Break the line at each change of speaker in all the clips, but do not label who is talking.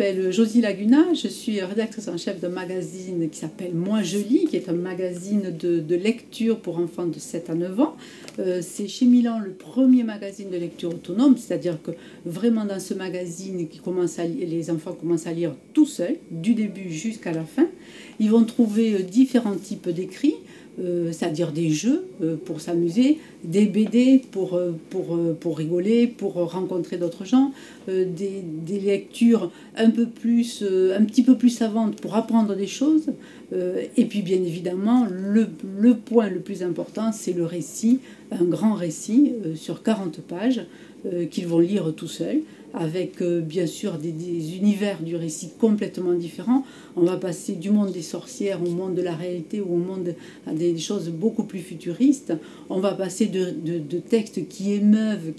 m'appelle Josie Laguna, je suis rédactrice en chef d'un magazine qui s'appelle Moi je lis, qui est un magazine de lecture pour enfants de 7 à 9 ans. C'est chez Milan le premier magazine de lecture autonome, c'est-à-dire que vraiment dans ce magazine, les enfants commencent à lire tout seuls, du début jusqu'à la fin. Ils vont trouver différents types d'écrits, c'est-à-dire des jeux pour s'amuser, des BD pour rigoler, pour rencontrer d'autres gens, des lectures un petit peu plus savantes pour apprendre des choses, et puis bien évidemment le point le plus important, c'est le récit, un grand récit sur 40 pages qu'ils vont lire tout seuls, avec bien sûr des univers du récit complètement différents. On va passer du monde des sorcières au monde de la réalité ou au monde à des choses beaucoup plus futuristes. On va passer de textes qui émeuvent,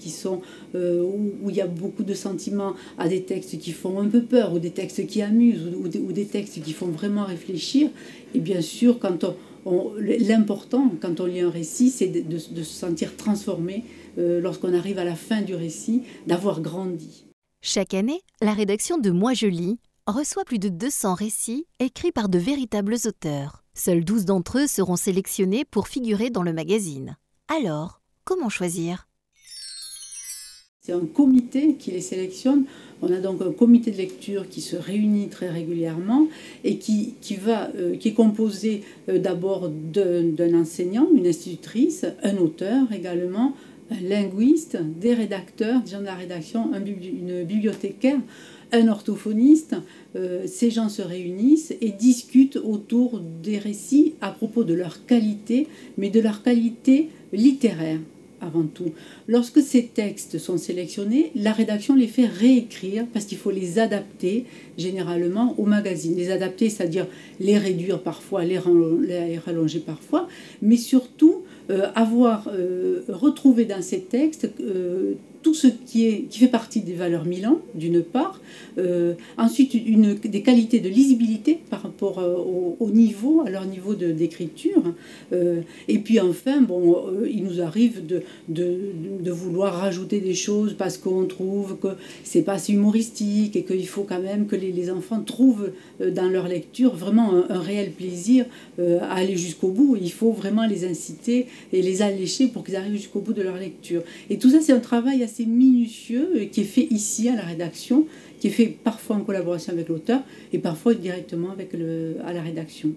où il y a beaucoup de sentiments, à des textes qui font un peu peur, ou des textes qui amusent, ou des textes qui font vraiment réfléchir. Et bien sûr, l'important quand on lit un récit, c'est de se sentir transformé lorsqu'on arrive à la fin du récit, d'avoir grandi.
Chaque année, la rédaction de Moi je lis reçoit plus de 200 récits écrits par de véritables auteurs. Seuls 12 d'entre eux seront sélectionnés pour figurer dans le magazine. Alors, comment choisir ?
C'est un comité qui les sélectionne. On a donc un comité de lecture qui se réunit très régulièrement et qui est composé d'abord d'un enseignant, une institutrice, un auteur également, un linguiste, des rédacteurs, des gens de la rédaction, une bibliothécaire, un orthophoniste. Ces gens se réunissent et discutent autour des récits à propos de leur qualité, mais de leur qualité littéraire avant tout. Lorsque ces textes sont sélectionnés, la rédaction les fait réécrire parce qu'il faut les adapter généralement au magazine. Les adapter, c'est-à-dire les réduire parfois, les rallonger parfois, mais surtout avoir retrouvé dans ces textes tout ce qui fait partie des valeurs Milan, d'une part, ensuite des qualités de lisibilité par rapport à leur niveau d'écriture, et puis enfin, il nous arrive de vouloir rajouter des choses parce qu'on trouve que c'est pas assez humoristique et qu'il faut quand même que les enfants trouvent dans leur lecture vraiment un réel plaisir à aller jusqu'au bout. Il faut vraiment les inciter et les allécher pour qu'ils arrivent jusqu'au bout de leur lecture. Et tout ça, c'est un travail assez minutieux qui est fait ici à la rédaction, qui est fait parfois en collaboration avec l'auteur et parfois directement à la rédaction.